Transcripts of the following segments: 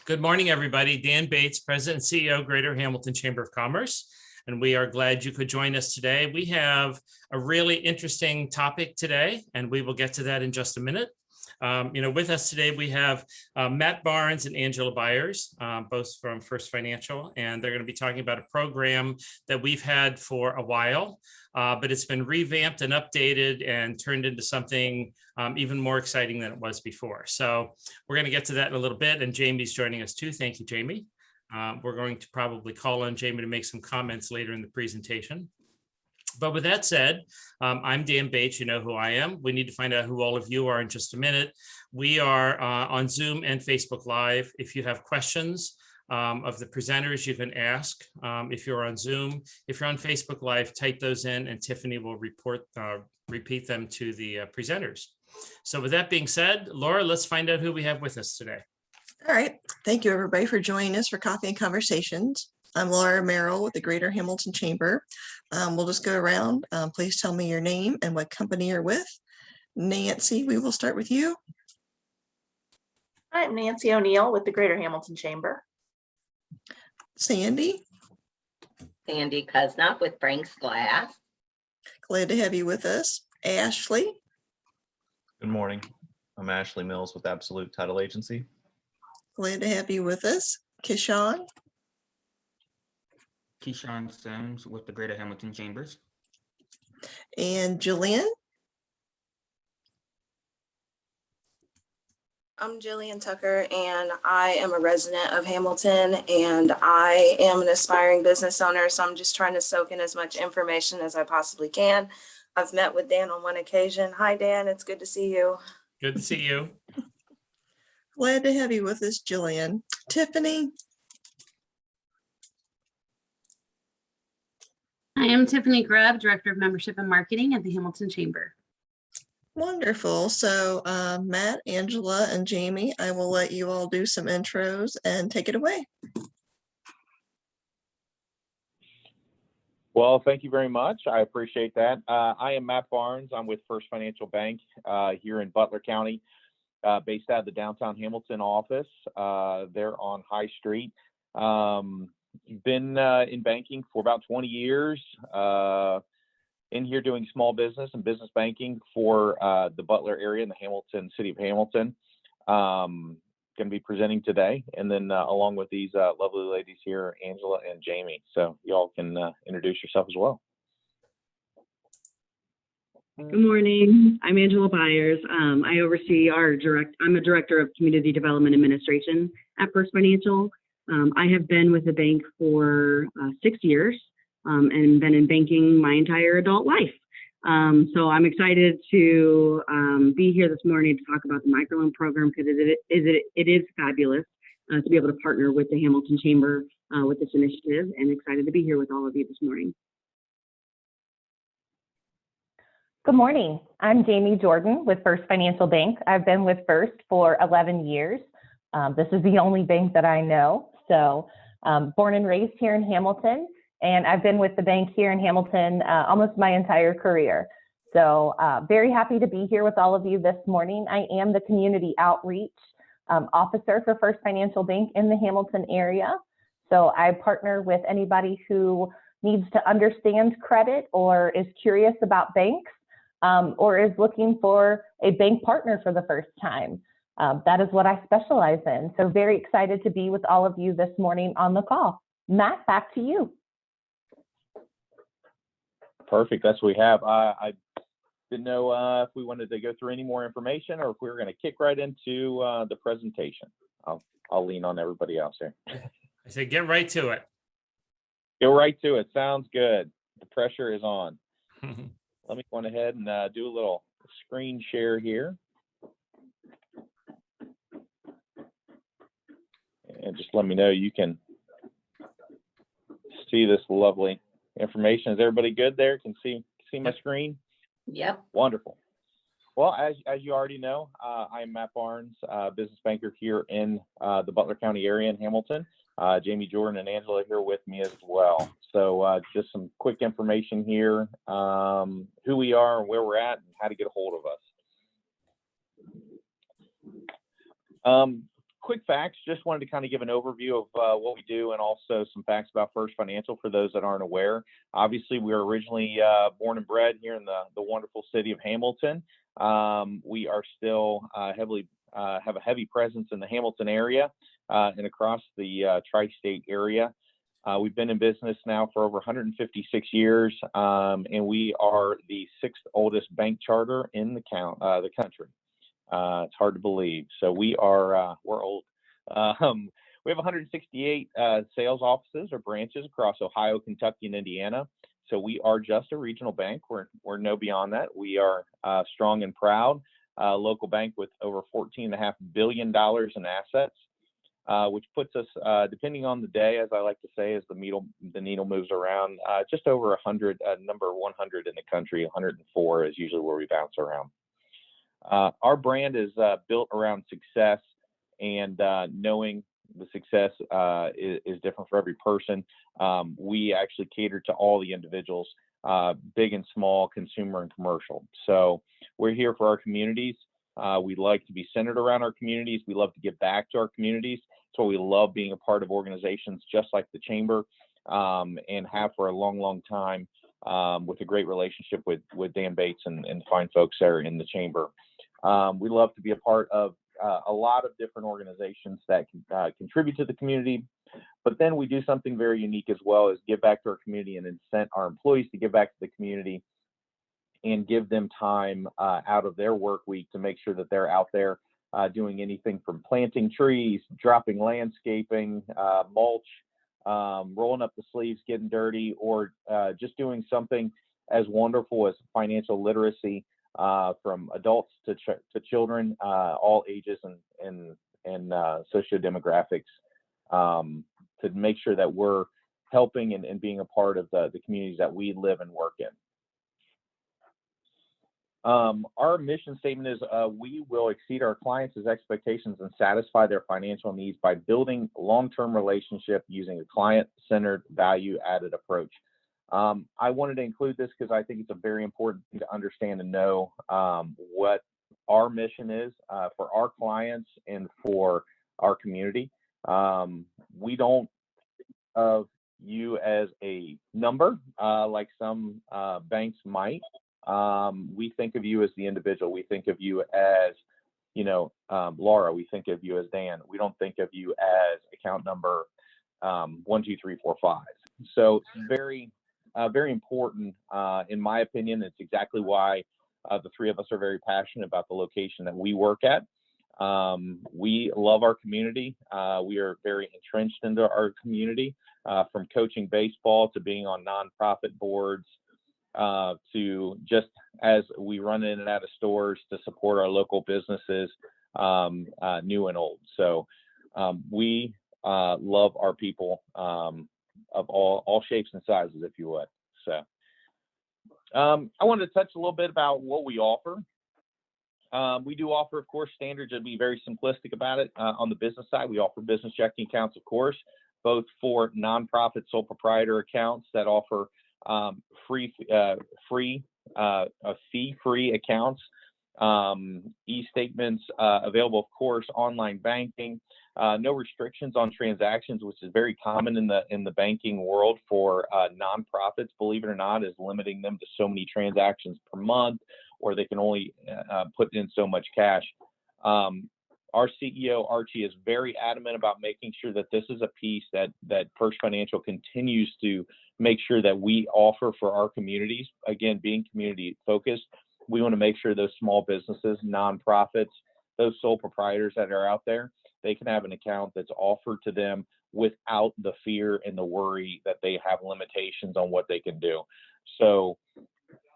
Good morning, everybody. Dan Bates, President and CEO, Greater Hamilton Chamber of Commerce. And we are glad you could join us today. We have a really interesting topic today, and we will get to that in just a minute. With us today, we have Matt Barnes and Angela Byers, both from First Financial, and they're going to be talking about a program that we've had for a while, but it's been revamped and updated and turned into something even more exciting than it was before. So we're going to get to that in a little bit, and Jamie's joining us too. Thank you, Jamie. We're going to probably call on Jamie to make some comments later in the presentation. But with that said, I'm Dan Bates. You know who I am. We need to find out who all of you are in just a minute. We are on Zoom and Facebook Live. If you have questions of the presenters, you can ask. If you're on Zoom, if you're on Facebook Live, type those in and Tiffany will repeat them to the presenters. So with that being said, Laura, let's find out who we have with us today. All right. Thank you, everybody, for joining us for Coffee and Conversations. I'm Laura Merrill with the Greater Hamilton Chamber. We'll just go around. Please tell me your name and what company you're with. Nancy, we will start with you. I'm Nancy O'Neill with the Greater Hamilton Chamber. Sandy. Sandy Kusnop with Frank's Glass. Glad to have you with us. Ashley. Good morning. I'm Ashley Mills with Absolute Title Agency. Glad to have you with us. Kishan. Keyshawn Sims with the Greater Hamilton Chambers. And Jillian. I'm Jillian Tucker, and I am a resident of Hamilton, and I am an aspiring business owner, so I'm just trying to soak in as much information as I possibly can. I've met with Dan on one occasion. Hi, Dan. It's good to see you. Good to see you. Glad to have you with us, Jillian. Tiffany. I am Tiffany Grubb, Director of Membership and Marketing at the Hamilton Chamber. Wonderful. So Matt, Angela, and Jamie, I will let you all do some intros and take it away. Well, thank you very much. I appreciate that. I am Matt Barnes. I'm with First Financial Bank here in Butler County, based out of the downtown Hamilton office. They're on High Street. Been in banking for about 20 years, in here doing small business and business banking for the Butler area in the Hamilton, city of Hamilton. Going to be presenting today, and then along with these lovely ladies here, Angela and Jamie. So y'all can introduce yourself as well. Good morning. I'm Angela Byers. I oversee I'm a Director of Community Development Administration at First Financial. I have been with the bank for 6 years and been in banking my entire adult life. So I'm excited to be here this morning to talk about the microloan program because it is fabulous to be able to partner with the Hamilton Chamber with this initiative, and excited to be here with all of you this morning. Good morning. I'm Jamie Jordan with First Financial Bank. I've been with First for 11 years. This is the only bank that I know. So born and raised here in Hamilton, and I've been with the bank here in Hamilton almost my entire career. So very happy to be here with all of you this morning. I am the Community Outreach Officer for First Financial Bank in the Hamilton area. So I partner with anybody who needs to understand credit or is curious about banks or is looking for a bank partner for the first time. That is what I specialize in. So very excited to be with all of you this morning on the call. Matt, back to you. Perfect. That's what we have. I didn't know if we wanted to go through any more information or if we were going to kick right into the presentation. I'll lean on everybody else here. I say get right to it. Get right to it. Sounds good. The pressure is on. Let me go ahead and do a little screen share here. And just let me know you can see this lovely information. Is everybody good there? Can see my screen? Yep. Wonderful. Well, as you already know, I am Matt Barnes, business banker here in the Butler County area in Hamilton. Jamie Jordan and Angela are here with me as well. So just some quick information here, who we are and where we're at and how to get a hold of us. quick facts, just wanted to kind of give an overview of what we do and also some facts about First Financial for those that aren't aware. Obviously, we were originally born and bred here in the wonderful city of Hamilton. We are still have a heavy presence in the Hamilton area and across the tri-state area. We've been in business now for over 156 years, and we are the 6th oldest bank charter in the country. It's hard to believe. So we're old. We have 168 sales offices or branches across Ohio, Kentucky, and Indiana. So we are just a regional bank. We're no beyond that. We are strong and proud, local bank with over $14.5 billion in assets, which puts us, depending on the day, as I like to say, as the needle moves around, just over 100, number 100 in the country. 104 is usually where we bounce around. Our brand is built around success, and knowing the success is different for every person. We actually cater to all the individuals, big and small, consumer and commercial. So we're here for our communities. We like to be centered around our communities. We love to give back to our communities. So we love being a part of organizations just like the Chamber, and have for a long, long time, with a great relationship with Dan Bates and the fine folks there in the Chamber. We love to be a part of a lot of different organizations that can contribute to the community, but then we do something very unique as well, is give back to our community and incent our employees to give back to the community and give them time out of their work week to make sure that they're out there doing anything from planting trees, dropping landscaping, mulch, rolling up the sleeves, getting dirty, or just doing something as wonderful as financial literacy, from adults to children, all ages and socio-demographics, to make sure that we're helping and being a part of the communities that we live and work in. Our mission statement is we will exceed our clients' expectations and satisfy their financial needs by building long-term relationship using a client-centered, value-added approach. I wanted to include this because I think it's a very important thing to understand and know what our mission is for our clients and for our community. We don't think you as a number like some banks might. We think of you as the individual. We think of you as, Laura. We think of you as Dan. We don't think of you as account number 1, 2, 3, 4, 5. So very important, in my opinion. It's exactly why the three of us are very passionate about the location that we work at. We love our community. We are very entrenched into our community, from coaching baseball to being on nonprofit boards, to just as we run in and out of stores to support our local businesses, new and old. So we love our people of all shapes and sizes, if you would. So I wanted to touch a little bit about what we offer. We do offer, of course, standards. To be very simplistic about it, on the business side, we offer business checking accounts, of course, both for nonprofit sole proprietor accounts that offer fee-free accounts, e-statements available, of course, online banking, no restrictions on transactions, which is very common in the banking world for nonprofits. Believe it or not, is limiting them to so many transactions per month, or they can only put in so much cash. Our CEO, Archie, is very adamant about making sure that this is a piece that First Financial continues to make sure that we offer for our communities. Again, being community focused, we want to make sure those small businesses, nonprofits, those sole proprietors that are out there, they can have an account that's offered to them without the fear and the worry that they have limitations on what they can do. So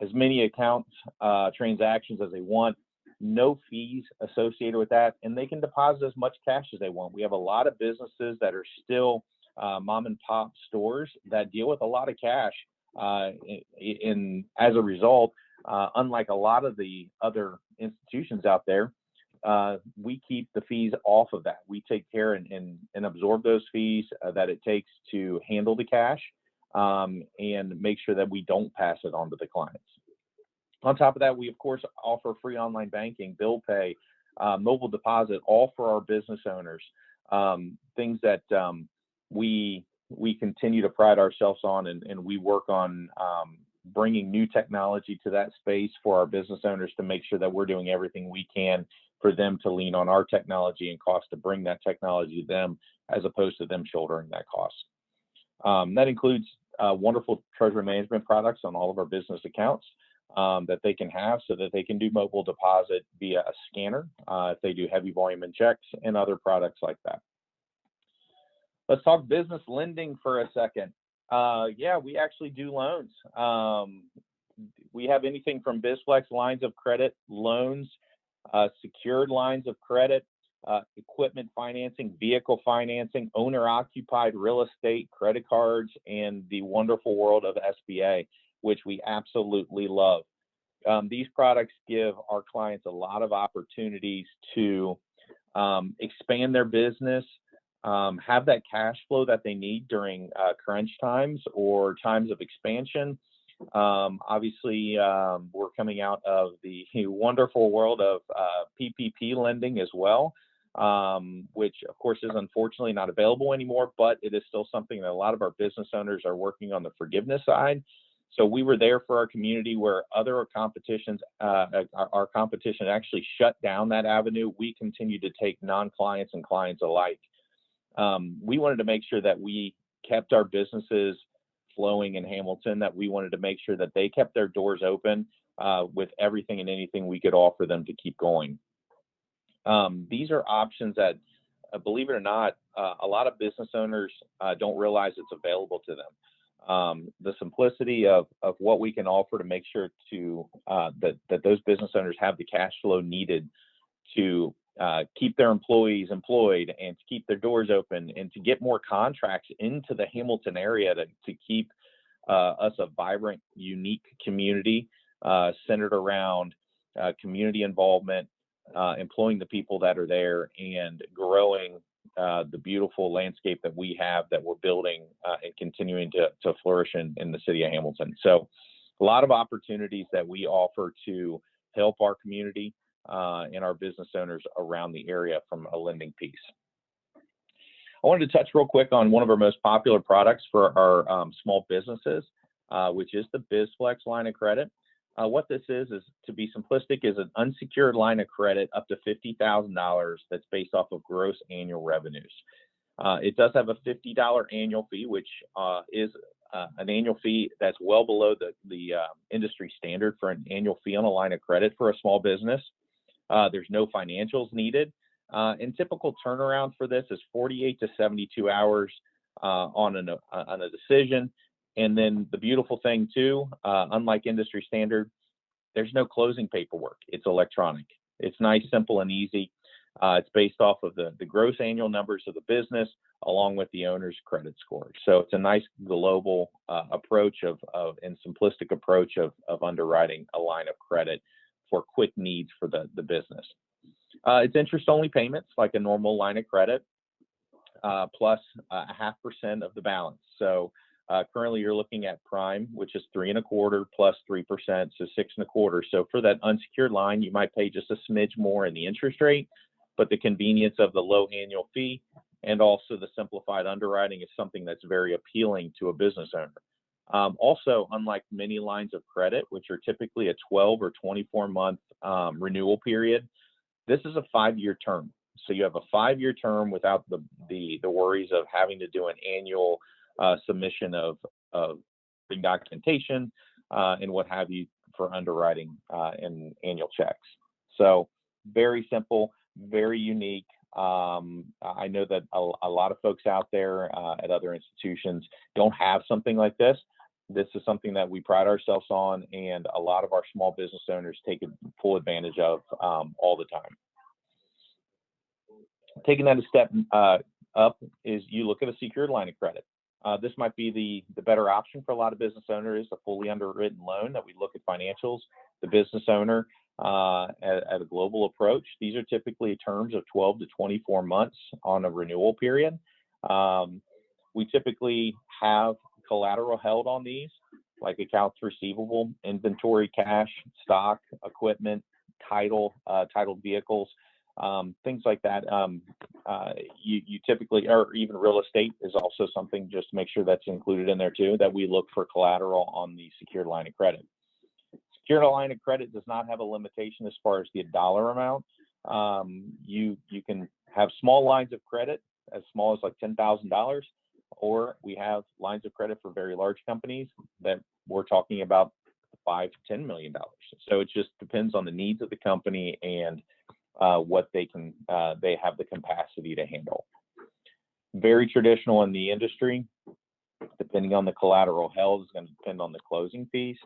as many accounts, transactions as they want, no fees associated with that, and they can deposit as much cash as they want. We have a lot of businesses that are still mom and pop stores that deal with a lot of cash. In as a result, unlike a lot of the other institutions out there, we keep the fees off of that. We take care and absorb those fees that it takes to handle the cash, and make sure that we don't pass it on to the clients. On top of that, we, of course, offer free online banking, bill pay, mobile deposit, all for our business owners. Things that we continue to pride ourselves on, and we work on bringing new technology to that space for our business owners to make sure that we're doing everything we can for them to lean on our technology and cost to bring that technology to them, as opposed to them shouldering that cost. That includes wonderful treasury management products on all of our business accounts that they can have, so that they can do mobile deposit via a scanner if they do heavy volume and checks, and other products like that. Let's talk business lending for a second. Yeah, we actually do loans. We have anything from BizFlex lines of credit, loans, secured lines of credit, equipment financing, vehicle financing, owner-occupied real estate, credit cards, and the wonderful world of SBA, which we absolutely love. These products give our clients a lot of opportunities to expand their business, have that cash flow that they need during crunch times or times of expansion. Obviously, we're coming out of the wonderful world of PPP lending as well, which of course is unfortunately not available anymore, but it is still something that a lot of our business owners are working on the forgiveness side. So we were there for our community where other competitions, our competition actually shut down that avenue. We continue to take non-clients and clients alike. We wanted to make sure that we kept our businesses flowing in Hamilton, that we wanted to make sure that they kept their doors open with everything and anything we could offer them to keep going. These are options that, believe it or not, a lot of business owners don't realize it's available to them. The simplicity of what we can offer to make sure to that those business owners have the cash flow needed to keep their employees employed and to keep their doors open and to get more contracts into the Hamilton area to keep us a vibrant, unique community centered around community involvement, employing the people that are there, and growing the beautiful landscape that we have that we're building and continuing to flourish in the city of Hamilton. So a lot of opportunities that we offer to help our community and our business owners around the area from a lending piece. I wanted to touch real quick on one of our most popular products for our small businesses, which is the BizFlex line of credit. What this is, to be simplistic, is an unsecured line of credit up to $50,000 that's based off of gross annual revenues. It does have a $50 annual fee, which is an annual fee that's well below the industry standard for an annual fee on a line of credit for a small business. There's no financials needed. And typical turnaround for this is 48 to 72 hours on a decision. And then the beautiful thing too, unlike industry standard, there's no closing paperwork. It's electronic. It's nice, simple, and easy. It's based off of the gross annual numbers of the business along with the owner's credit score. So it's a nice global approach and simplistic approach of underwriting a line of credit for quick needs for the business. It's interest-only payments like a normal line of credit, plus 0.5% of the balance. So currently you're looking at prime, which is 3.25 plus 3%, so 6.25. So for that unsecured line, you might pay just a smidge more in the interest rate, but the convenience of the low annual fee and also the simplified underwriting is something that's very appealing to a business owner. Also, unlike many lines of credit, which are typically a 12 or 24-month renewal period, this is a 5-year term. So you have a 5-year term without the worries of having to do an annual submission of documentation and what have you for underwriting and annual checks. So very simple, very unique. I know that a lot of folks out there at other institutions don't have something like this. This is something that we pride ourselves on, and a lot of our small business owners take full advantage of all the time. Taking that a step up is you look at a secured line of credit. This might be the better option for a lot of business owners, a fully underwritten loan that we look at financials, the business owner at a global approach. These are typically terms of 12 to 24 months on a renewal period. We typically have collateral held on these, like accounts receivable, inventory, cash, stock, equipment, titled vehicles. things like that. You typically, or even real estate is also something, just to make sure that's included in there too, that we look for collateral on the secured line of credit. Secured line of credit does not have a limitation as far as the dollar amount. You can have small lines of credit as small as like $10,000, or we have lines of credit for very large companies that we're talking about $5 to $10 million. So it just depends on the needs of the company and what they have the capacity to handle. Very traditional in the industry. Depending on the collateral held is going to depend on the closing fees,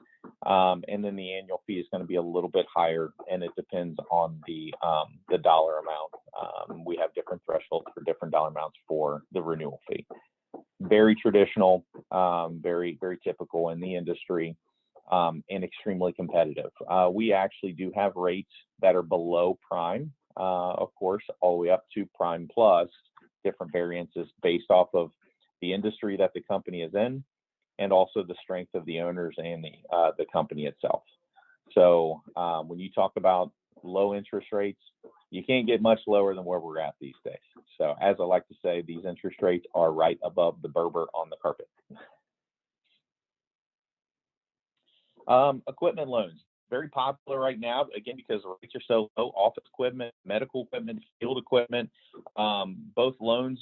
and then the annual fee is going to be a little bit higher, and it depends on the dollar amount. We have different thresholds for different dollar amounts for the renewal fee. Very traditional, very typical in the industry, and extremely competitive. We actually do have rates that are below prime, of course, all the way up to prime plus, different variances based off of the industry that the company is in, and also the strength of the owners and the company itself. So when you talk about low interest rates, you can't get much lower than where we're at these days. So as I like to say, these interest rates are right above the Berber on the carpet. Equipment loans, very popular right now, again, because the rates are so low. Office equipment, medical equipment, field equipment, both loans,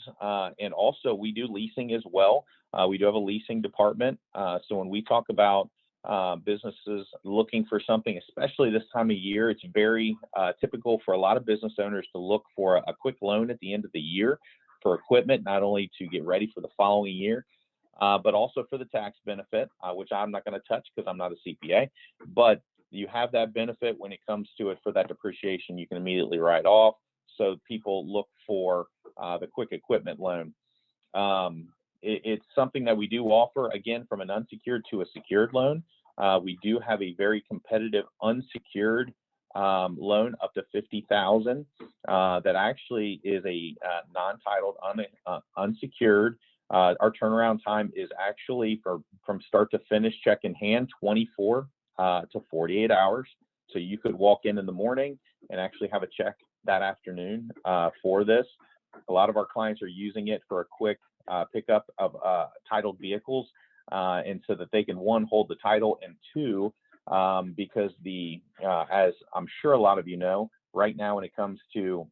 and also we do leasing as well. We do have a leasing department. So when we talk about businesses looking for something, especially this time of year, it's very typical for a lot of business owners to look for a quick loan at the end of the year for equipment, not only to get ready for the following year, but also for the tax benefit, which I'm not going to touch because I'm not a CPA, but you have that benefit when it comes to it for that depreciation. You can immediately write off. So people look for the quick equipment loan. It's something that we do offer, again, from an unsecured to a secured loan. We do have a very competitive unsecured loan up to $50,000 that actually is a non-titled, unsecured. Our turnaround time is actually from start to finish, check in hand, 24 to 48 hours. So you could walk in the morning and actually have a check that afternoon for this. A lot of our clients are using it for a quick pickup of titled vehicles, and so that they can, one, hold the title, and two, because as I'm sure a lot of you know, right now when it comes to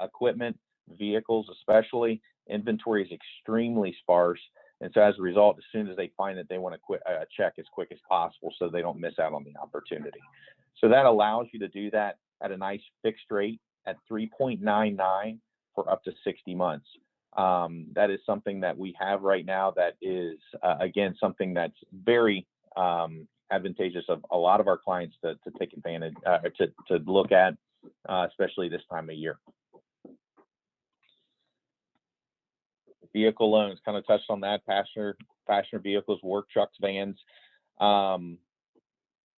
equipment, vehicles especially, inventory is extremely sparse. And so as a result, as soon as they find that, they want to quit a check as quick as possible so they don't miss out on the opportunity. So that allows you to do that at a nice fixed rate at 3.99 for up to 60 months. That is something that we have right now that is, again, something that's very advantageous of a lot of our clients to take advantage, to look at, especially this time of year. Vehicle loans, kind of touched on that. Passenger vehicles, work trucks, vans.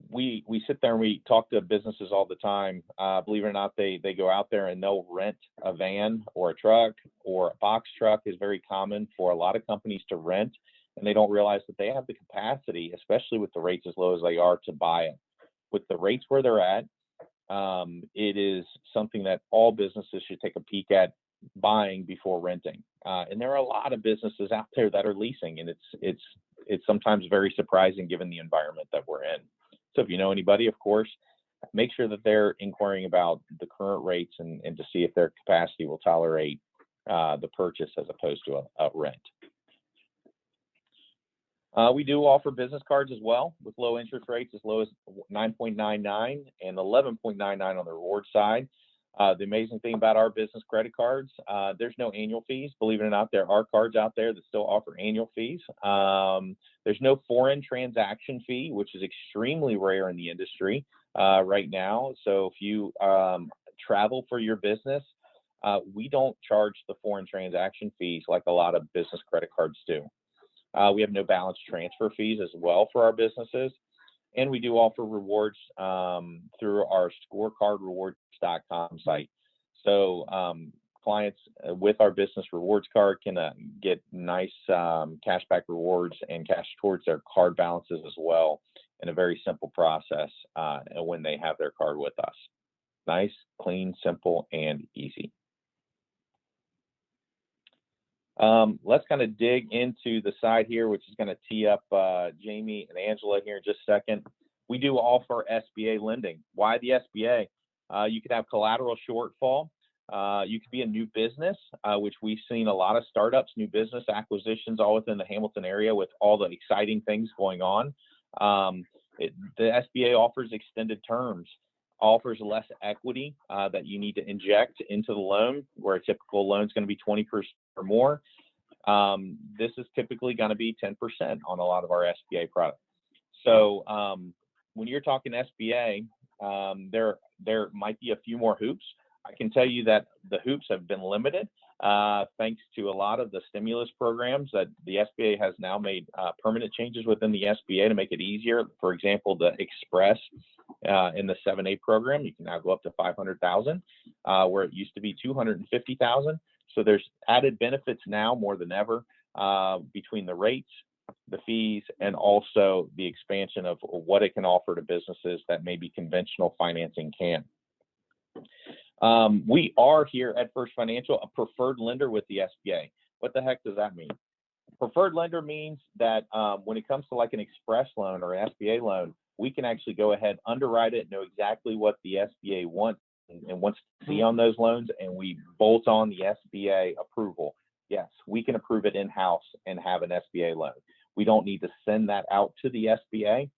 We sit there and we talk to businesses all the time. Believe it or not, they go out there and they'll rent a van or a truck, or a box truck is very common for a lot of companies to rent, and they don't realize that they have the capacity, especially with the rates as low as they are, to buy it. With the rates where they're at, it is something that all businesses should take a peek at buying before renting. And there are a lot of businesses out there that are leasing, and it's sometimes very surprising given the environment that we're in. So if you know anybody, of course, make sure that they're inquiring about the current rates and to see if their capacity will tolerate the purchase as opposed to a rent. We do offer business cards as well with low interest rates as low as 9.99 and 11.99 on the reward side. The amazing thing about our business credit cards, there's no annual fees. Believe it or not, there are cards out there that still offer annual fees. There's no foreign transaction fee, which is extremely rare in the industry right now. So if you travel for your business, we don't charge the foreign transaction fees like a lot of business credit cards do. We have no balance transfer fees as well for our businesses. And we do offer rewards through our scorecardrewards.com site. So clients with our business rewards card can get nice cashback rewards and cash towards their card balances as well, in a very simple process when they have their card with us. nice, clean, simple, and easy. Let's kind of dig into the side here, which is going to tee up Jamie and Angela here in just a second. We do offer SBA lending. Why the SBA? You could have collateral shortfall. You could be a new business, which we've seen a lot of startups, new business acquisitions all within the Hamilton area with all the exciting things going on. The SBA offers extended terms, offers less equity that you need to inject into the loan, where a typical loan is going to be 20% or more. This is typically going to be 10% on a lot of our SBA products. So when you're talking SBA, there might be a few more hoops. I can tell you that the hoops have been limited thanks to a lot of the stimulus programs that the SBA has now made permanent changes within the SBA to make it easier. For example, the Express in the 7A program, you can now go up to $500,000, where it used to be $250,000. So there's added benefits now more than ever between the rates, the fees, and also the expansion of what it can offer to businesses that maybe conventional financing can. We are here at First Financial a preferred lender with the SBA. What the heck does that mean? Preferred lender means that when it comes to like an Express loan or an SBA loan, we can actually go ahead, underwrite it, know exactly what the SBA wants and wants to see on those loans, and we bolt on the SBA approval. Yes, we can approve it in-house and have an SBA loan. We don't need to send that out to the SBA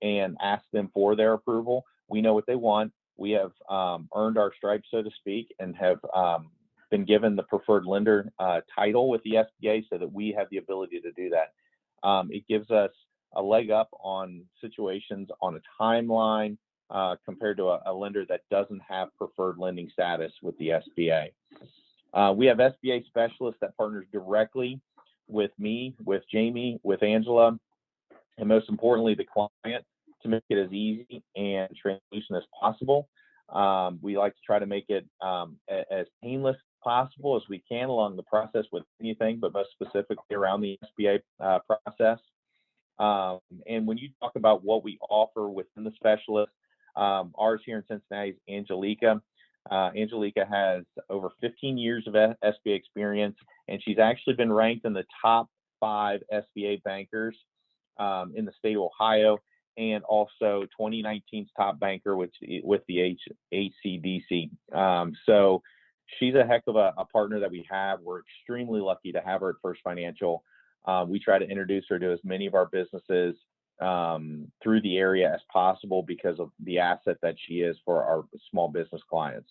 and ask them for their approval. We know what they want. We have earned our stripes, so to speak, and have been given the preferred lender title with the SBA so that we have the ability to do that. It gives us a leg up on situations on a timeline compared to a lender that doesn't have preferred lending status with the SBA. We have SBA specialists that partners directly with me, with Jamie, with Angela, and most importantly, the client, to make it as easy and translucent as possible. We like to try to make it as painless as possible as we can along the process with anything, but most specifically around the SBA process. And when you talk about what we offer within the specialist, ours here in Cincinnati is Angelica. Angelica has over 15 years of SBA experience, and she's actually been ranked in the top 5 SBA bankers in the state of Ohio, and also 2019's top banker with the HCDC. So she's a heck of a partner that we have. We're extremely lucky to have her at First Financial. We try to introduce her to as many of our businesses through the area as possible because of the asset that she is for our small business clients.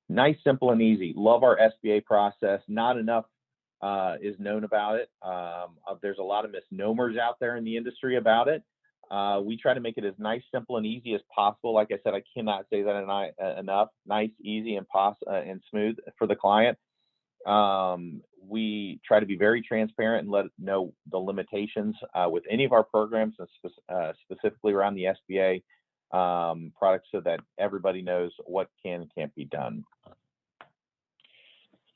Nice, simple, and easy. Love our SBA process. Not enough is known about it. There's a lot of misnomers out there in the industry about it. We try to make it as nice, simple, and easy as possible. Like I said, I cannot say that enough. Nice, easy, and smooth for the client. We try to be very transparent and let know the limitations with any of our programs, and specifically around the SBA products, so that everybody knows what can and can't be done.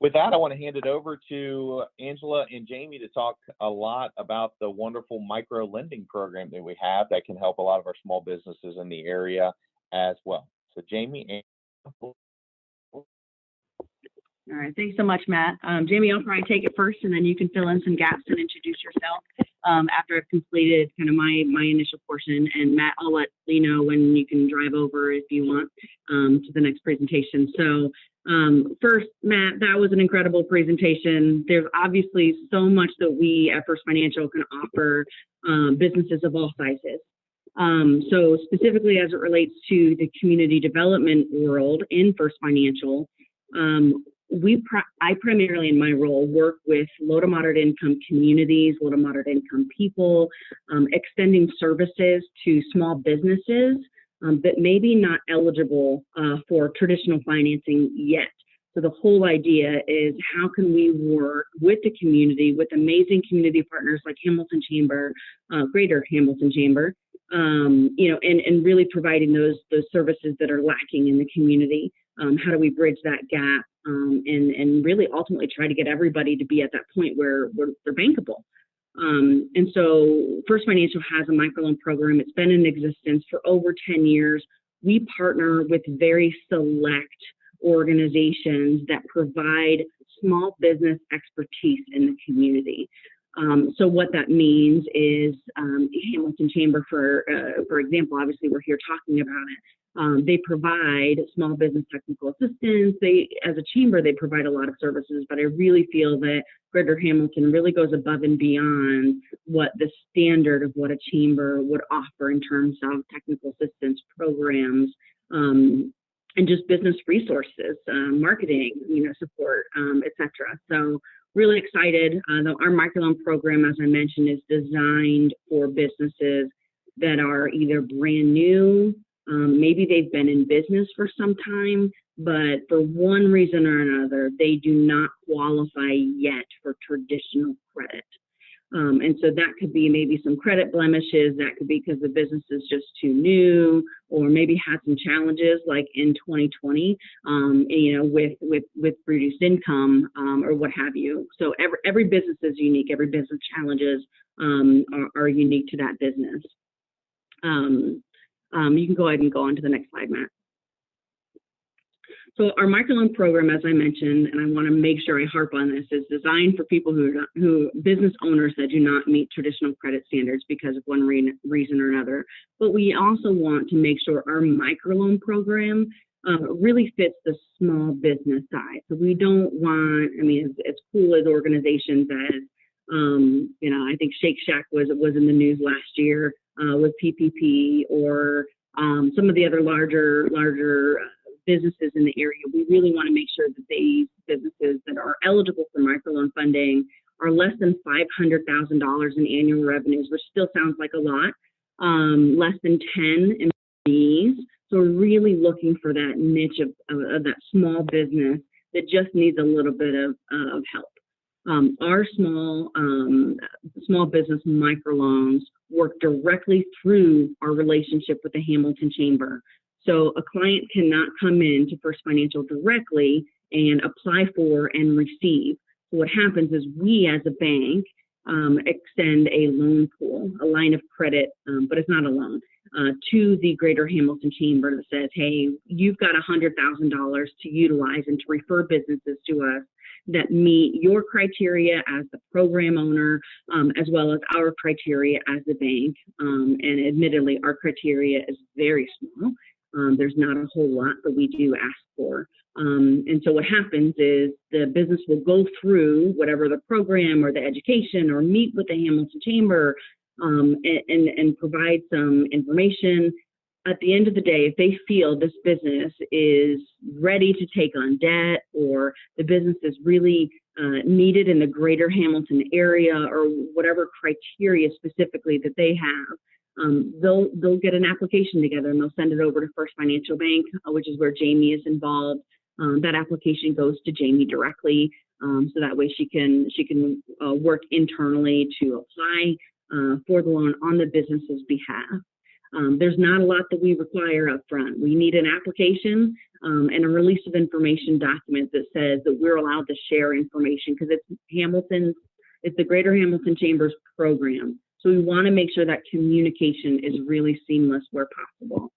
With that, I want to hand it over to Angela and Jamie to talk a lot about the wonderful micro lending program that we have that can help a lot of our small businesses in the area as well. So Jamie. All right, thanks so much, Matt. Jamie, I'll probably take it first, and then you can fill in some gaps and introduce yourself after I've completed kind of my initial portion. And Matt, I'll let you know when you can drive over if you want to the next presentation. So first, Matt, that was an incredible presentation. There's obviously so much that we at First Financial can offer businesses of all sizes. So specifically as it relates to the community development world in First Financial, I primarily in my role work with low to moderate income communities, low to moderate income people, extending services to small businesses that may be not eligible for traditional financing yet. So the whole idea is how can we work with the community, with amazing community partners like Hamilton Chamber, Greater Hamilton Chamber, and really providing those services that are lacking in the community. How do we bridge that gap and really ultimately try to get everybody to be at that point where they're bankable? And so First Financial has a microloan program. It's been in existence for over 10 years. We partner with very select organizations that provide small business expertise in the community. So what that means is Hamilton Chamber, for example, obviously we're here talking about it. They provide small business technical assistance. As a chamber, they provide a lot of services, but I really feel that Greater Hamilton really goes above and beyond what the standard of what a chamber would offer in terms of technical assistance programs, and just business resources, marketing, support, et cetera. So really excited. Our microloan program, as I mentioned, is designed for businesses that are either brand new, maybe they've been in business for some time, but for one reason or another, they do not qualify yet for traditional credit. And so that could be maybe some credit blemishes. That could be because the business is just too new, or maybe had some challenges like in 2020, with reduced income, or what have you. So every business is unique. Every business challenges are unique to that business. You can go ahead and go on to the next slide, Matt. So our microloan program, as I mentioned, and I want to make sure I harp on this, is designed for people who business owners that do not meet traditional credit standards because of one reason or another. But we also want to make sure our microloan program really fits the small business side. So we don't want, as cool as organizations as, I think Shake Shack was in the news last year with PPP, or some of the other larger businesses in the area. We really want to make sure that these businesses that are eligible for microloan funding are less than $500,000 in annual revenues, which still sounds like a lot, less than 10 employees. So we're really looking for that niche of that small business that just needs a little bit of help. Our small business microloans work directly through our relationship with the Hamilton Chamber. So a client cannot come in to First Financial directly and apply for and receive. So what happens is we as a bank extend a loan pool, a line of credit, but it's not a loan, to the Greater Hamilton Chamber that says, hey, you've got $100,000 to utilize and to refer businesses to us that meet your criteria as the program owner, as well as our criteria as the bank. And admittedly, our criteria is very small. There's not a whole lot that we do ask for. And so what happens is the business will go through whatever the program or the education or meet with the Hamilton Chamber and provide some information. At the end of the day, if they feel this business is ready to take on debt, or the business is really needed in the Greater Hamilton area, or whatever criteria specifically that they have, they'll get an application together and they'll send it over to First Financial Bank, which is where Jamie is involved. That application goes to Jamie directly, so that way she can work internally to apply for the loan on the business's behalf. There's not a lot that we require up front. We need an application and a release of information document that says that we're allowed to share information, because it's the Greater Hamilton Chamber's program. So we want to make sure that communication is really seamless where possible.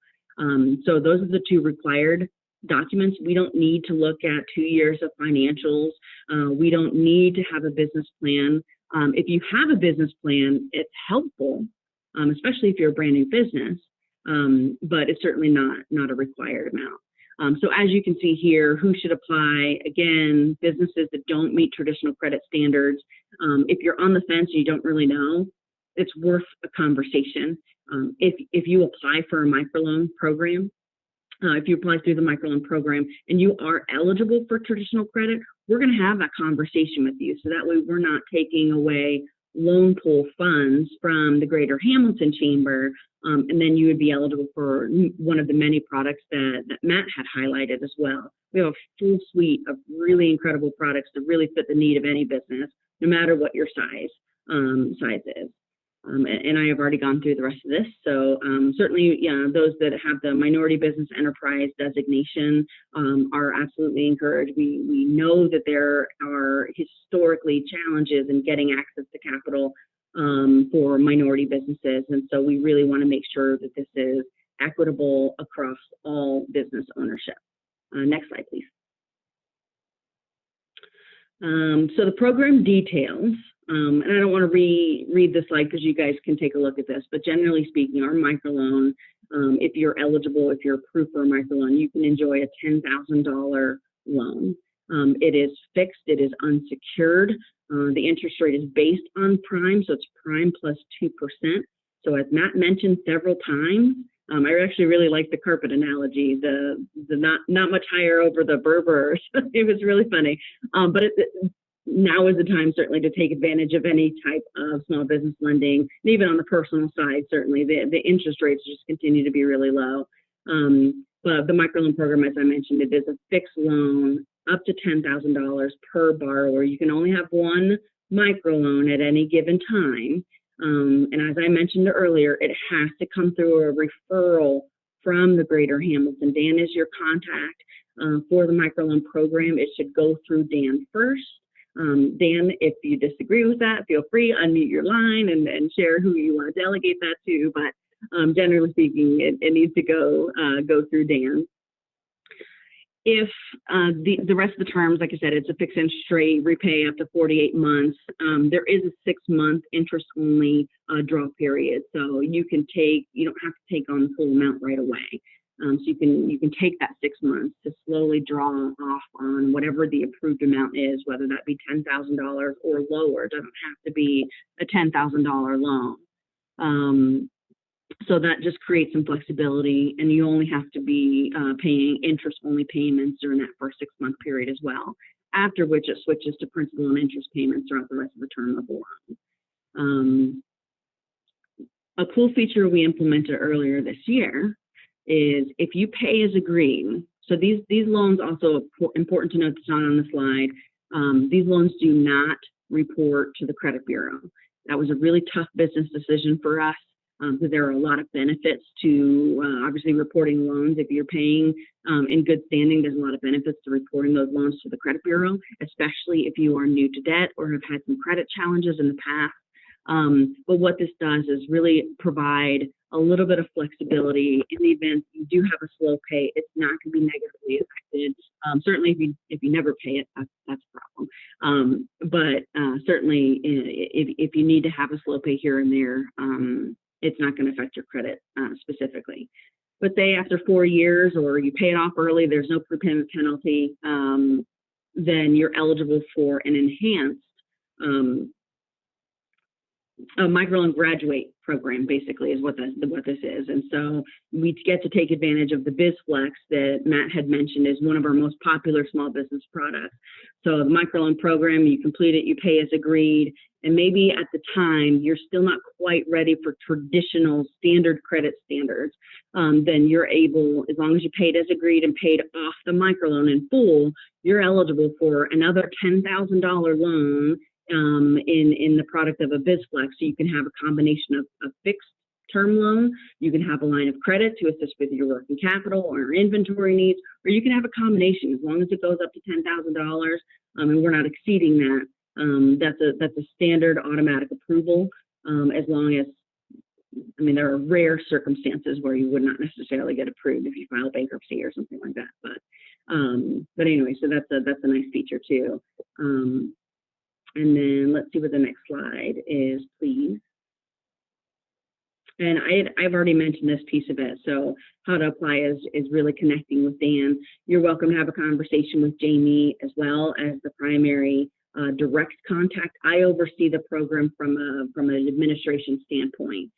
So those are the two required documents. We don't need to look at 2 years of financials. We don't need to have a business plan. If you have a business plan, it's helpful, especially if you're a brand new business, but it's certainly not a required amount. So as you can see here, who should apply? Again, businesses that don't meet traditional credit standards. If you're on the fence and you don't really know, it's worth a conversation. If you apply for a microloan program, if you apply through the microloan program and you are eligible for traditional credit, we're going to have that conversation with you. So that way we're not taking away loan pool funds from the Greater Hamilton Chamber, and then you would be eligible for one of the many products that Matt had highlighted as well. We have a full suite of really incredible products that really fit the need of any business, no matter what your size is. And I have already gone through the rest of this. So certainly, those that have the minority business enterprise designation are absolutely encouraged. We know that there are historically challenges in getting access to capital for minority businesses. And so we really want to make sure that this is equitable across all business ownership. Next slide, please. So the program details, and I don't want to read the slide because you guys can take a look at this, but generally speaking, our microloan, if you're eligible, if you're approved for a microloan, you can enjoy a $10,000 loan. It is fixed, it is unsecured. The interest rate is based on prime, so it's prime plus 2%. So as Matt mentioned several times, I actually really like the carpet analogy, the not much higher over the Berbers. It was really funny. But now is the time certainly to take advantage of any type of small business lending, and even on the personal side, certainly the interest rates just continue to be really low. But the microloan program, as I mentioned, it is a fixed loan up to $10,000 per borrower. You can only have one microloan at any given time. And as I mentioned earlier, it has to come through a referral from the Greater Hamilton. Dan is your contact for the microloan program. It should go through Dan first. Dan, if you disagree with that, feel free, unmute your line and share who you want to delegate that to. But generally speaking, it needs to go through Dan. If the rest of the terms, like I said, it's a fixed interest rate, repay up to 48 months. There is a 6-month interest only draw period. So you don't have to take on the full amount right away. So you can take that 6 months to slowly draw off on whatever the approved amount is, whether that be $10,000 or lower. It doesn't have to be a $10,000 loan. So that just creates some flexibility, and you only have to be paying interest-only payments during that first 6-month period as well, after which it switches to principal and interest payments throughout the rest of the term of the loan. A cool feature we implemented earlier this year is if you pay as agreed. So these loans, also important to note, that's not on the slide, these loans do not report to the credit bureau. That was a really tough business decision for us. Because there are a lot of benefits to obviously reporting loans. If you're paying in good standing, there's a lot of benefits to reporting those loans to the credit bureau, especially if you are new to debt or have had some credit challenges in the past. But what this does is really provide a little bit of flexibility in the event you do have a slow pay. It's not going to be negatively affected. Certainly, if you never pay it, that's a problem. But certainly, if you need to have a slow pay here and there, it's not going to affect your credit specifically. But say after 4 years, or you pay it off early, there's no prepayment penalty, then you're eligible for an enhanced microloan graduate program, basically, is what this is. And so we get to take advantage of the BizFlex that Matt had mentioned is one of our most popular small business products. So the microloan program, you complete it, you pay as agreed, and maybe at the time you're still not quite ready for traditional standard credit standards, then you're able, as long as you paid as agreed and paid off the microloan in full, you're eligible for another $10,000 loan in the product of a BizFlex. So you can have a combination of a fixed term loan, you can have a line of credit to assist with your working capital or inventory needs, or you can have a combination as long as it goes up to $10,000 and we're not exceeding that. That's a standard automatic approval, as long as, I mean, there are rare circumstances where you would not necessarily get approved if you file bankruptcy or something like that. But anyway, so that's a nice feature too. And then let's see what the next slide is, please. And I've already mentioned this piece of it. So how to apply is really connecting with Dan. You're welcome to have a conversation with Jamie as well as the primary direct contact. I oversee the program from an administration standpoint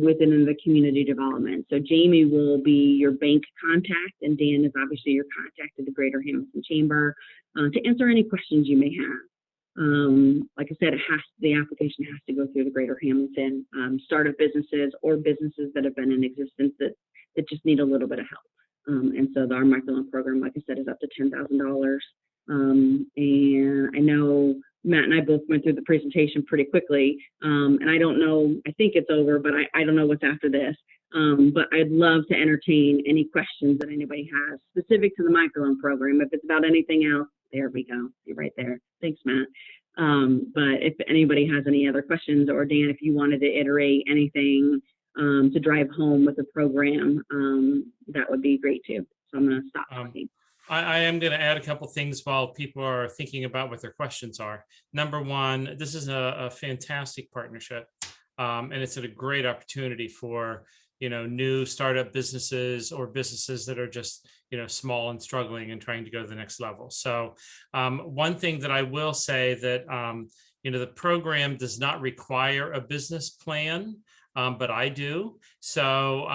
within the community development. So Jamie will be your bank contact, and Dan is obviously your contact at the Greater Hamilton Chamber to answer any questions you may have. Like I said, the application has to go through the Greater Hamilton startup businesses or businesses that have been in existence that just need a little bit of help. And so our microloan program, like I said, is up to $10,000. And I know Matt and I both went through the presentation pretty quickly. And I don't know, I think it's over, but I don't know what's after this. But I'd love to entertain any questions that anybody has specific to the microloan program. If it's about anything else, there we go. You're right there. Thanks, Matt. But if anybody has any other questions, or Dan, if you wanted to iterate anything to drive home with the program, that would be great too. So I'm going to stop talking. I am going to add a couple things while people are thinking about what their questions are. Number one, this is a fantastic partnership, and it's a great opportunity for new startup businesses or businesses that are just small and struggling and trying to go to the next level. So one thing that I will say that the program does not require a business plan, but I do. So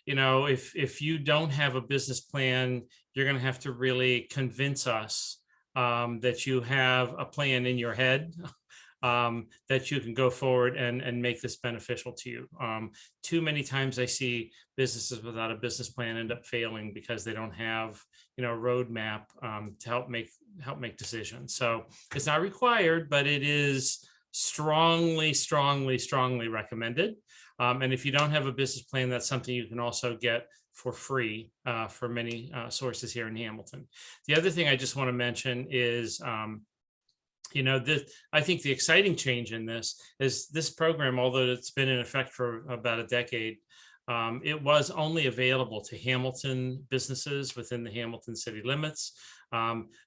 if you don't have a business plan, you're going to have to really convince us that you have a plan in your head that you can go forward and make this beneficial to you. Too many times I see businesses without a business plan end up failing because they don't have a roadmap to help make decisions. So it's not required, but it is strongly recommended. And if you don't have a business plan, that's something you can also get for free for many sources here in Hamilton. The other thing I just want to mention is, I think the exciting change in this is this program, although it's been in effect for about a decade, it was only available to Hamilton businesses within the Hamilton city limits.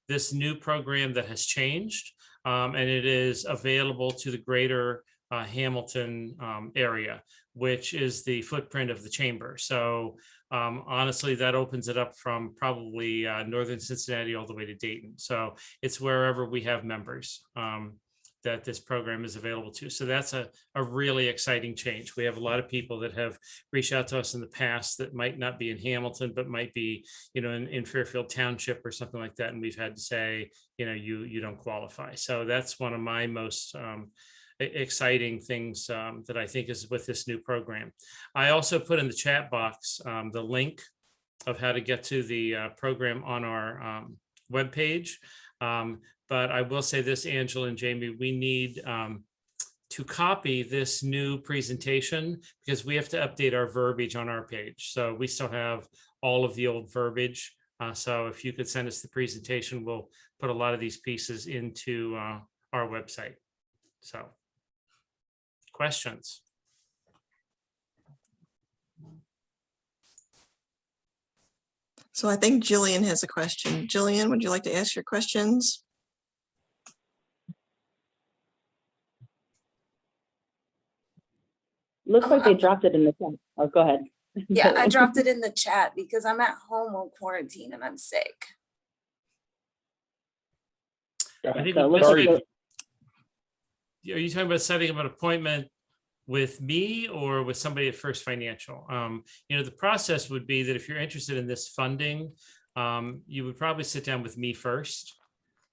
This new program that has changed, and it is available to the greater Hamilton area, which is the footprint of the chamber. So honestly, that opens it up from probably northern Cincinnati all the way to Dayton. So it's wherever we have members that this program is available to. So that's a really exciting change. We have a lot of people that have reached out to us in the past that might not be in Hamilton, but might be, in Fairfield Township or something like that. And we've had to say, you don't qualify. So that's one of my most exciting things that I think is with this new program. I also put in the chat box the link of how to get to the program on our webpage. But I will say this, Angela and Jamie, we need to copy this new presentation because we have to update our verbiage on our page. So we still have all of the old verbiage. So if you could send us the presentation, we'll put a lot of these pieces into our website. So questions? So I think Jillian has a question. Jillian, would you like to ask your questions? Looks like they dropped it in the chat. Oh, go ahead. Yeah, I dropped it in the chat because I'm at home on quarantine and I'm sick. I think So are you talking about setting up an appointment with me or with somebody at First Financial? The process would be that if you're interested in this funding, you would probably sit down with me first.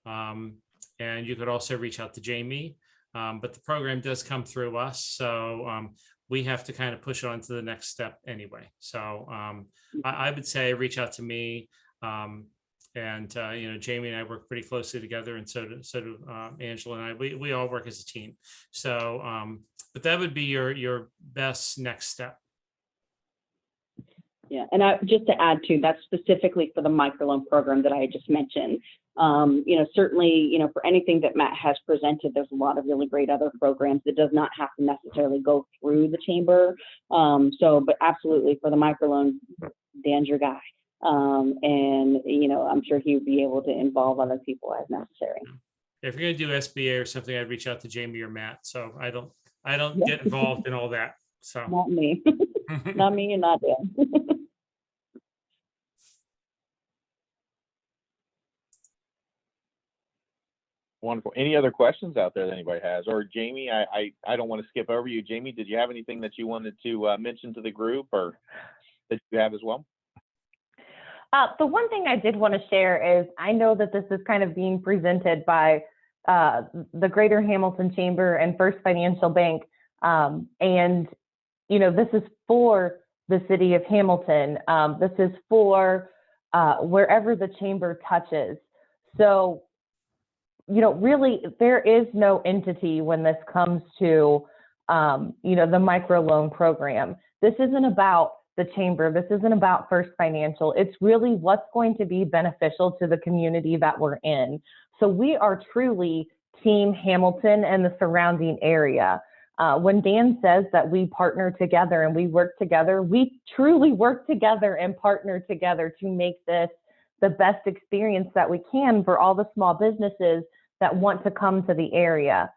And you could also reach out to Jamie. But the program does come through us. So we have to kind of push it on to the next step anyway. So I would say reach out to me. And Jamie and I work pretty closely together, and so do Angela and I. We all work as a team. So, but that would be your best next step. Yeah, and just to add to that's specifically for the microloan program that I just mentioned. Certainly, for anything that Matt has presented, there's a lot of really great other programs that does not have to necessarily go through the chamber. But absolutely for the microloan, Dan's your guy. And I'm sure he would be able to involve other people as necessary. If you're going to do SBA or something, I'd reach out to Jamie or Matt. So I don't get involved in all that. So not me, not me, and not Dan. Wonderful. Any other questions out there that anybody has? Or Jamie, I don't want to skip over you. Jamie, did you have anything that you wanted to mention to the group or that you have as well? The one thing I did want to share is I know that this is kind of being presented by the Greater Hamilton Chamber and First Financial Bank. And, this is for the city of Hamilton. This is for wherever the chamber touches. So, really, there is no entity when this comes to, the microloan program. This isn't about the chamber. This isn't about First Financial. It's really what's going to be beneficial to the community that we're in. So we are truly Team Hamilton and the surrounding area. When Dan says that we partner together and we work together, we truly work together and partner together to make this the best experience that we can for all the small businesses that want to come to the area.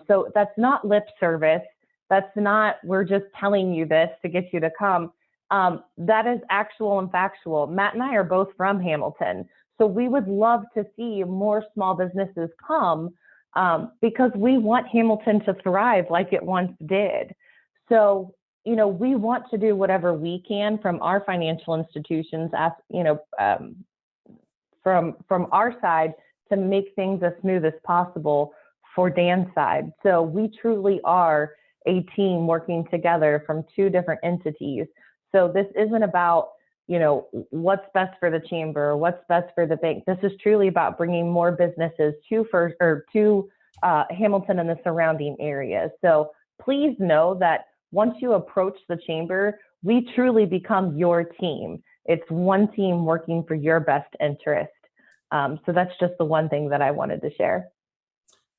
So that's not lip service. That's not, we're just telling you this to get you to come. That is actual and factual. Matt and I are both from Hamilton. So we would love to see more small businesses come because we want Hamilton to thrive like it once did. So, you know, we want to do whatever we can from our financial institutions, as you know, from our side to make things as smooth as possible for Dan's side. So we truly are a team working together from two different entities. So this isn't about, you know, what's best for the chamber, what's best for the bank. This is truly about bringing more businesses to Hamilton and the surrounding areas. So please know that once you approach the chamber, we truly become your team. It's one team working for your best interest. So that's just the one thing that I wanted to share.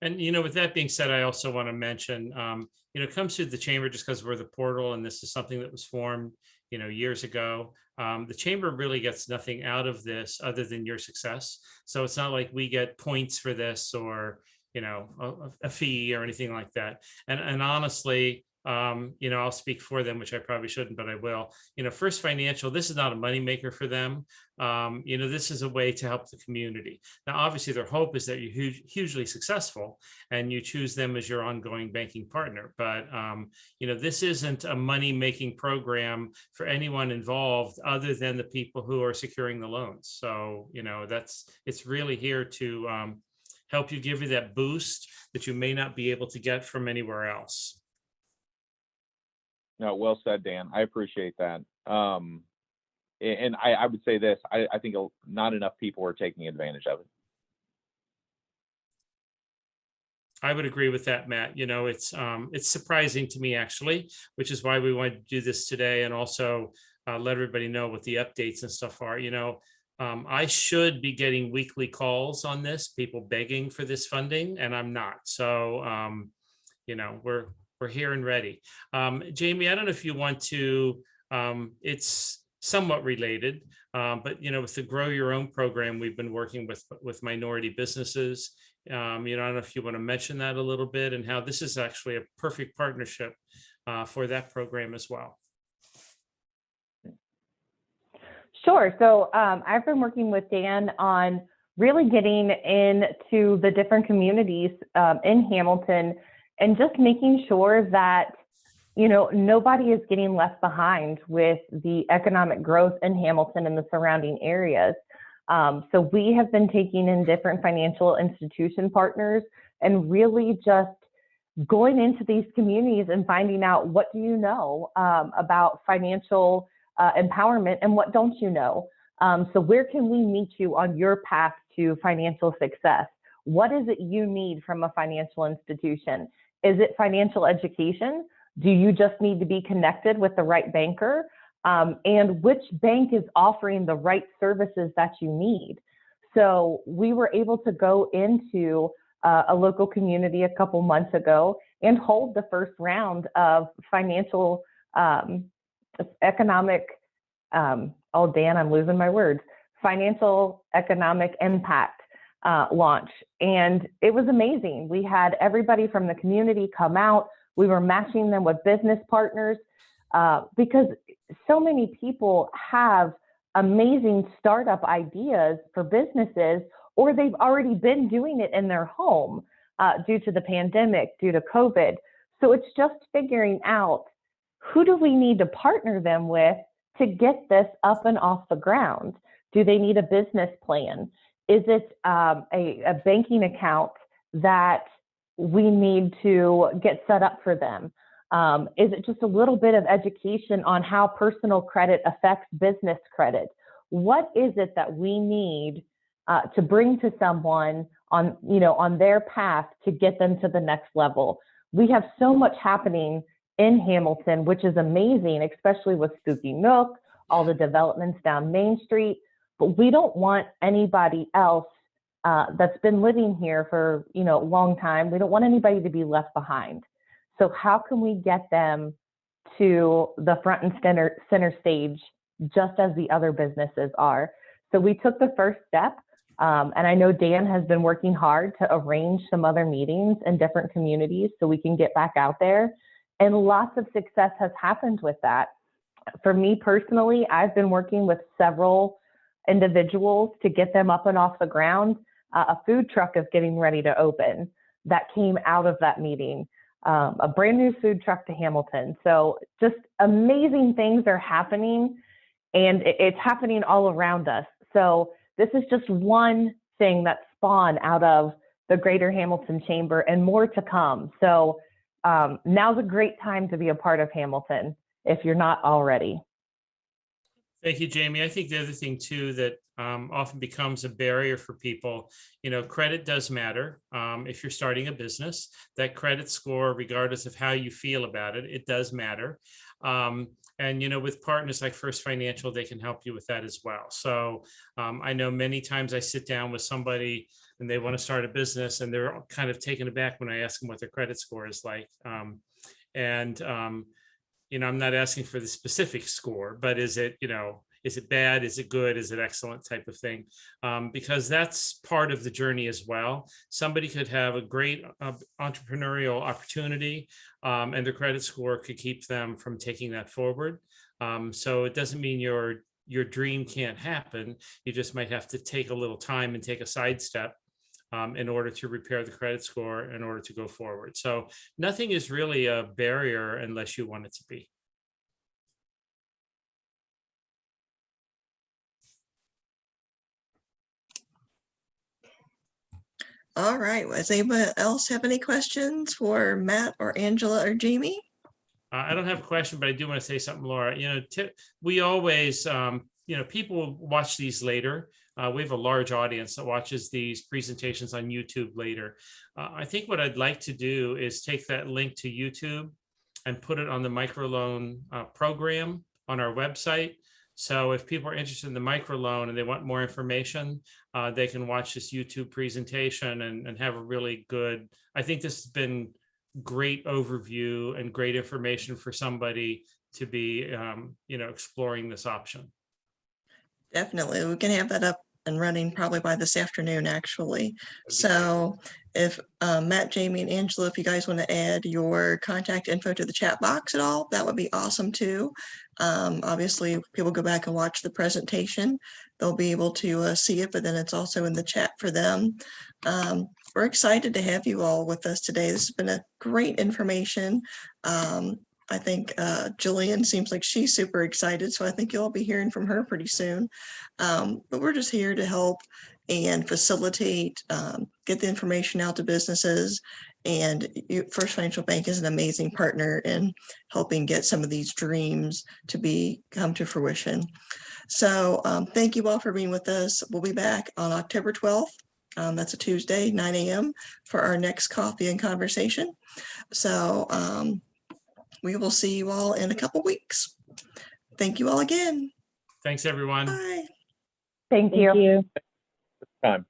And, you know, with that being said, I also want to mention, you know, it comes through the chamber just because we're the portal and this is something that was formed, you know, years ago. The chamber really gets nothing out of this other than your success. So it's not like we get points for this or, you know, a fee or anything like that. And honestly, you know, I'll speak for them, which I probably shouldn't, but I will. You know, First Financial, this is not a moneymaker for them. You know, this is a way to help the community. Now, obviously, their hope is that you're hugely successful and you choose them as your ongoing banking partner. But, you know, this isn't a money-making program for anyone involved other than the people who are securing the loans. So, you know, it's really here to help you, give you that boost that you may not be able to get from anywhere else. No, well said, Dan. I appreciate that. And I would say this, I think not enough people are taking advantage of it. I would agree with that, Matt. You know, it's surprising to me, actually, which is why we wanted to do this today and also let everybody know what the updates and stuff are. You know, I should be getting weekly calls on this, people begging for this funding, and I'm not. So, you know, we're here and ready. Jamie, I don't know if you want to, it's somewhat related, but, you know, with the Grow Your Own program, we've been working with minority businesses. You know, I don't know if you want to mention that a little bit and how this is actually a perfect partnership for that program as well. Sure. So I've been working with Dan on really getting into the different communities in Hamilton and just making sure that, you know, nobody is getting left behind with the economic growth in Hamilton and the surrounding areas. So we have been taking in different financial institution partners and really just going into these communities and finding out what do you know about financial empowerment and what don't you know. So where can we meet you on your path to financial success? What is it you need from a financial institution? Is it financial education? Do you just need to be connected with the right banker? And which bank is offering the right services that you need? So we were able to go into a local community a couple months ago and hold the first round of financial economic, oh, Dan, I'm losing my words, financial economic impact launch. And it was amazing. We had everybody from the community come out. We were matching them with business partners because so many people have amazing startup ideas for businesses, or they've already been doing it in their home due to the pandemic, due to COVID. So it's just figuring out who do we need to partner them with to get this up and off the ground? Do they need a business plan? Is it a banking account that we need to get set up for them? Is it just a little bit of education on how personal credit affects business credit? What is it that we need to bring to someone on, you know, on their path to get them to the next level? We have so much happening in Hamilton, which is amazing, especially with Spooky Nook, all the developments down Main Street. But we don't want anybody else that's been living here for, a long time. We don't want anybody to be left behind. So how can we get them to the front and center stage, just as the other businesses are? So we took the first step. And I know Dan has been working hard to arrange some other meetings in different communities so we can get back out there. And lots of success has happened with that. For me personally, I've been working with several individuals to get them up and off the ground. A food truck is getting ready to open. That came out of that meeting. A brand new food truck to Hamilton. So just amazing things are happening, and it's happening all around us. So this is just one thing that spawned out of the Greater Hamilton Chamber, and more to come. So now's a great time to be a part of Hamilton if you're not already. Thank you, Jamie. I think the other thing too that often becomes a barrier for people, credit does matter. If you're starting a business, that credit score, regardless of how you feel about it, it does matter. And, with partners like First Financial, they can help you with that as well. So I know many times I sit down with somebody and they want to start a business and they're kind of taken aback when I ask them what their credit score is like. I'm not asking for the specific score, but is it bad? Is it good? Is it excellent type of thing? Because that's part of the journey as well. Somebody could have a great entrepreneurial opportunity and their credit score could keep them from taking that forward. So it doesn't mean your dream can't happen. You just might have to take a little time and take a sidestep in order to repair the credit score in order to go forward. So nothing is really a barrier unless you want it to be. All right. Does anybody else have any questions for Matt or Angela or Jamie? I don't have a question, but I do want to say something, Laura. We always, people watch these later. We have a large audience that watches these presentations on YouTube later. I think what I'd like to do is take that link to YouTube and put it on the microloan program on our website. So if people are interested in the microloan and they want more information, they can watch this YouTube presentation and have a really good, I think this has been great overview and great information for somebody to be, exploring this option. Definitely. We can have that up and running probably by this afternoon, actually. So if Matt, Jamie, and Angela, if you guys want to add your contact info to the chat box at all, that would be awesome too. Obviously, if people go back and watch the presentation, they'll be able to see it, but then it's also in the chat for them. We're excited to have you all with us today. This has been a great information. I think Jillian seems like she's super excited, so I think you'll all be hearing from her pretty soon. But we're just here to help and facilitate, get the information out to businesses. And First Financial Bank is an amazing partner in helping get some of these dreams to come to fruition. So thank you all for being with us. We'll be back on October 12th. That's a Tuesday, 9 a.m. for our next coffee and conversation. So we will see you all in a couple weeks. Thank you all again. Thanks, everyone. Bye. Thank you. Time.